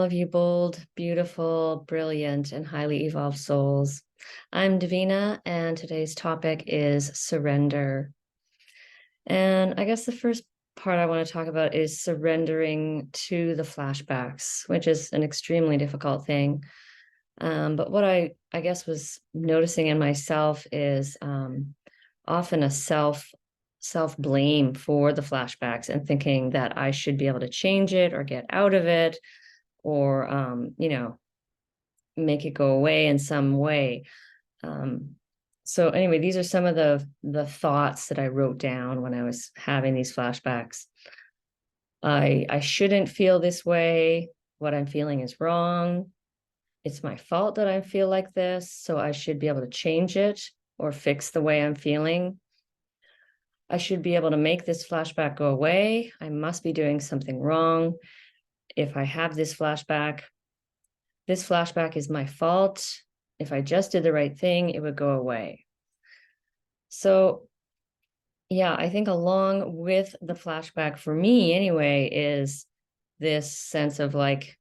of you bold, beautiful, brilliant, and highly evolved souls. I'm Davina, and today's topic is surrender. And I guess the first part I want to talk about is surrendering to the flashbacks, which is an extremely difficult thing. But what I guess was noticing in myself is often a self blame for the flashbacks and thinking that I should be able to change it or get out of it or make it go away in some way. So anyway, these are some of the thoughts that I wrote down when I was having these flashbacks. I shouldn't feel this way. What I'm feeling is wrong. It's my fault that I feel like this, so I should be able to change it or fix the way I'm feeling. I should be able to make this flashback go away. I must be doing something wrong. If I have this flashback is my fault. If I just did the right thing, it would go away. So, yeah, I think along with the flashback for me anyway is this sense of like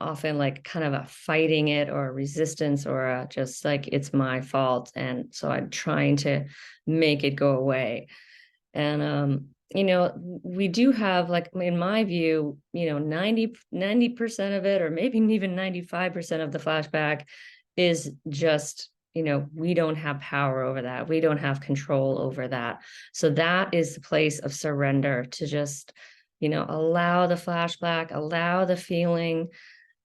often like kind of a fighting it or a resistance or a just like it's my fault. And so I'm trying to make it go away. And we do have, like, in my view, 90% of it, or maybe even 95% of the flashback is just, we don't have power over that. We don't have control over that. So that is the place of surrender, to just, allow the flashback, allow the feeling,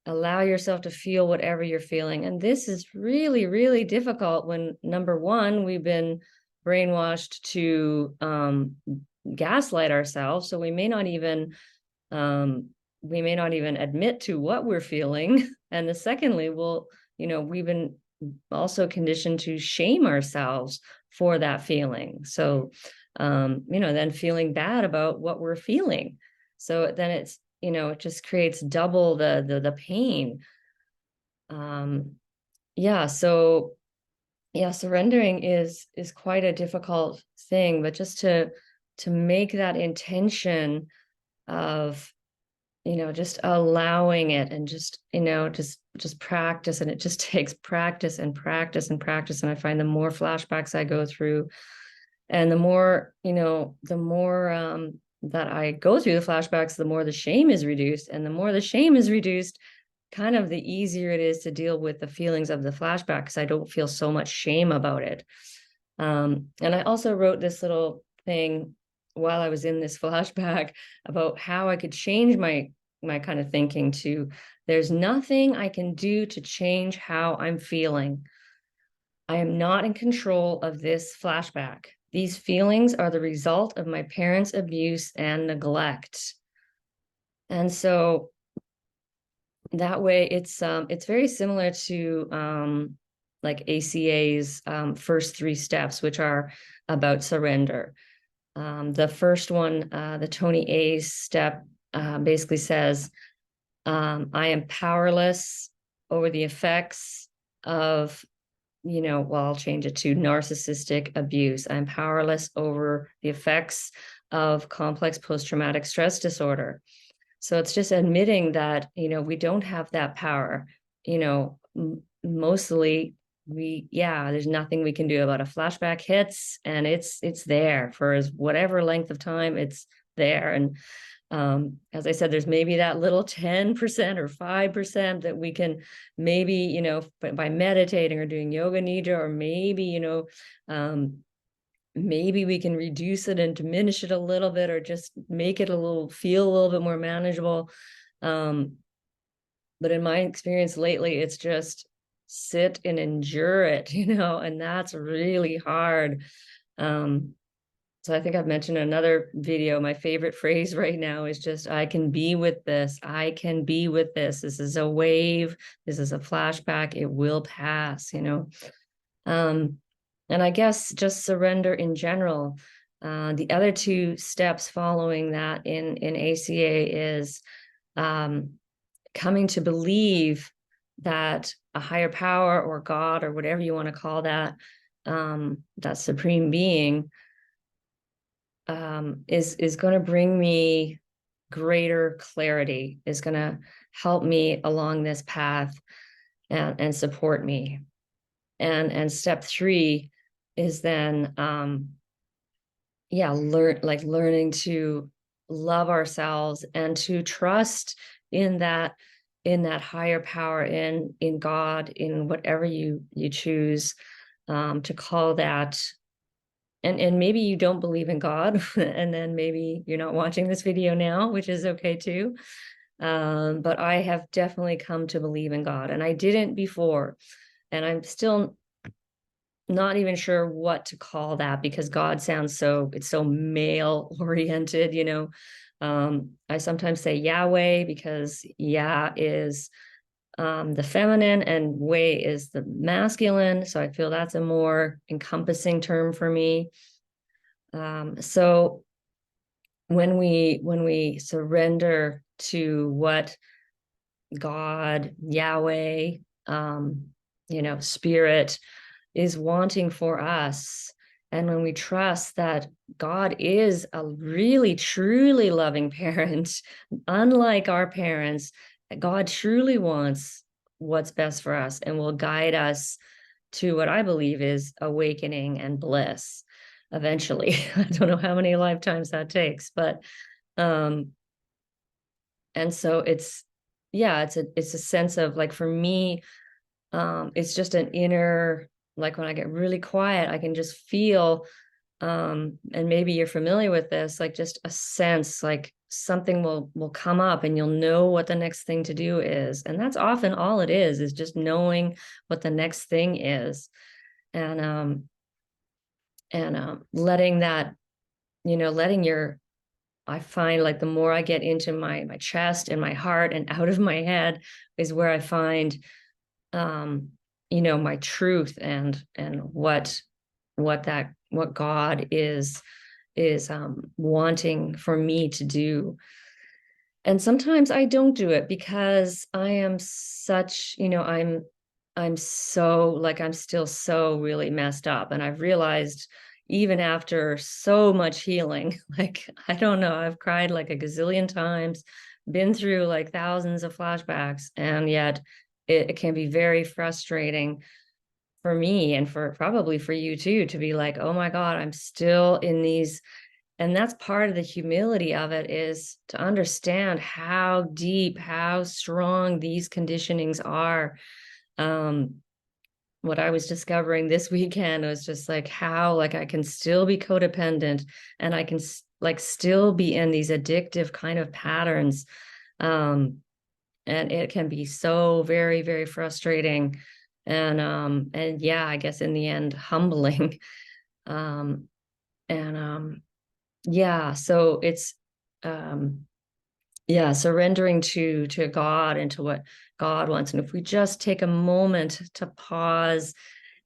allow yourself to feel whatever you're feeling. And this is really, really difficult when, number one, we've been brainwashed to gaslight ourselves, so we may not even admit to what we're feeling. And the secondly, we've been also conditioned to shame ourselves for that feeling. So then feeling bad about what we're feeling. So then it's, it just creates double the pain. Surrendering is quite a difficult thing, but just to make that intention of, just allowing it and just practice. And it just takes practice and practice and practice. And I find the more flashbacks I go through, and the more that I go through the flashbacks, the more the shame is reduced. And the more the shame is reduced, kind of the easier it is to deal with the feelings of the flashback, because I don't feel so much shame about it. And I also wrote this little thing while I was in this flashback about how I could change my kind of thinking to, there's nothing I can do to change how I'm feeling. I am not in control of this flashback. These feelings are the result of my parents' abuse and neglect. And so that way it's very similar to like ACA's first 3 steps, which are about surrender. The first one, the Tony A's step, basically says, I am powerless over the effects of, I'll change it to narcissistic abuse. I'm powerless over the effects of complex post-traumatic stress disorder. So it's just admitting that, we don't have that power. Mostly there's nothing we can do about a flashback hits, and it's there for whatever length of time it's there. And as I said, there's maybe that little 10% or 5% that we can maybe, by meditating or doing yoga nidra, or maybe, maybe we can reduce it and diminish it a little bit, or just make it feel a little bit more manageable. But in my experience lately, it's just sit and endure it, and that's really hard. So I think I've mentioned in another video, my favorite phrase right now is just, I can be with this. I can be with this. This is a wave. This is a flashback. It will pass, and I guess just surrender in general. The other 2 steps following that in ACA is coming to believe that a higher power, or God, or whatever you want to call that, that supreme being, is going to bring me greater clarity, is going to help me along this path and support me. And step 3 is then, learning to love ourselves and to trust in that higher power, in God, in whatever you choose to call that. And maybe you don't believe in God, and then maybe you're not watching this video now, which is okay too. But I have definitely come to believe in God, and I didn't before. And I'm still not even sure what to call that, because God sounds it's so male oriented, I sometimes say Yahweh, because Yah is the feminine and Way is the masculine. So I feel that's a more encompassing term for me. So when we surrender to what God, Yahweh, Spirit is wanting for us, and when we trust that God is a really, truly loving parent, unlike our parents, God truly wants what's best for us and will guide us to what I believe is awakening and bliss eventually. I don't know how many lifetimes that takes, but and so it's a sense of, like, for me, it's just an inner, like, when I get really quiet, I can just feel, and maybe you're familiar with this, like, just a sense, like something will come up and you'll know what the next thing to do is. And that's often all it is just knowing what the next thing is. And letting that, I find, like, the more I get into my chest and my heart and out of my head is where I find, my truth and what God is wanting for me to do. And sometimes I don't do it because I am such, I'm so, like, I'm still so really messed up. And I've realized, even after so much healing, like, I don't know, I've cried like a gazillion times, been through like thousands of flashbacks, and yet it can be very frustrating for me, and probably for you too, to be like, oh my God, I'm still in these. And that's part of the humility of it, is to understand how deep, how strong these conditionings are. What I was discovering this weekend was just like how, like, I can still be codependent, and I can like still be in these addictive kind of patterns. And it can be so very, very frustrating. And yeah, I guess in the end, humbling. Um, and yeah, so it's, surrendering to God and to what God wants. And if we just take a moment to pause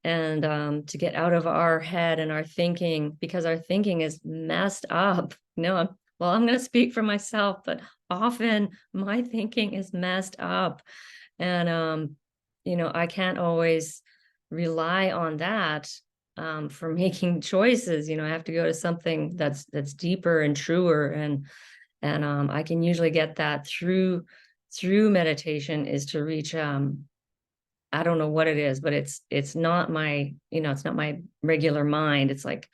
and to get out of our head and our thinking, because our thinking is messed up. I'm going to speak for myself, but often my thinking is messed up. And I can't always rely on that for making choices. I have to go to something that's deeper and truer, and I can usually get that through meditation, is to reach, I don't know what it is, but it's not my, it's not my regular mind. It's like,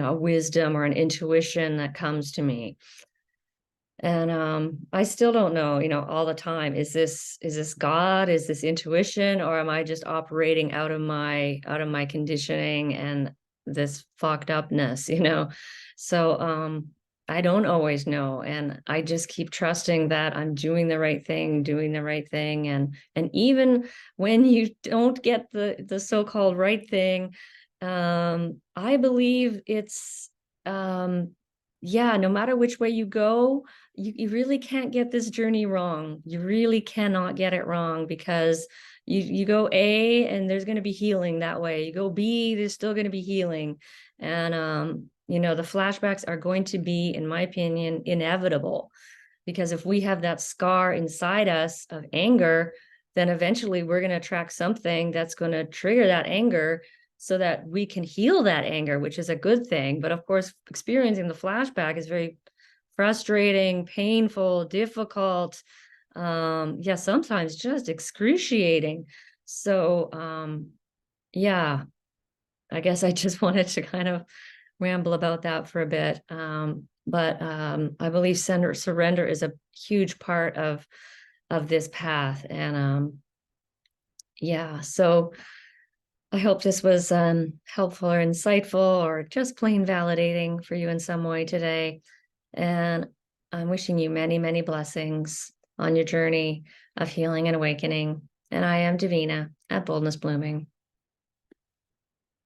a wisdom or an intuition that comes to me. And I still don't know, all the time, is this God? Is this intuition? Or am I just operating out of my conditioning and this fucked upness, So I don't always know. And I just keep trusting that I'm doing the right thing. And even when you don't get the so-called right thing, I believe it's, no matter which way you go, you really can't get this journey wrong. You really cannot get it wrong, because you go A and there's going to be healing that way. You go B, there's still going to be healing. And, the flashbacks are going to be, in my opinion, inevitable, because if we have that scar inside us of anger, then eventually we're going to attract something that's going to trigger that anger, so that we can heal that anger, which is a good thing. But of course, experiencing the flashback is very, frustrating, painful, difficult, yeah, sometimes just excruciating. So, yeah, I guess I just wanted to kind of ramble about that for a bit. But I believe surrender is a huge part of this path. And yeah, so I hope this was helpful or insightful or just plain validating for you in some way today. And I'm wishing you many, many blessings on your journey of healing and awakening. And I am Davina at Boldness Blooming.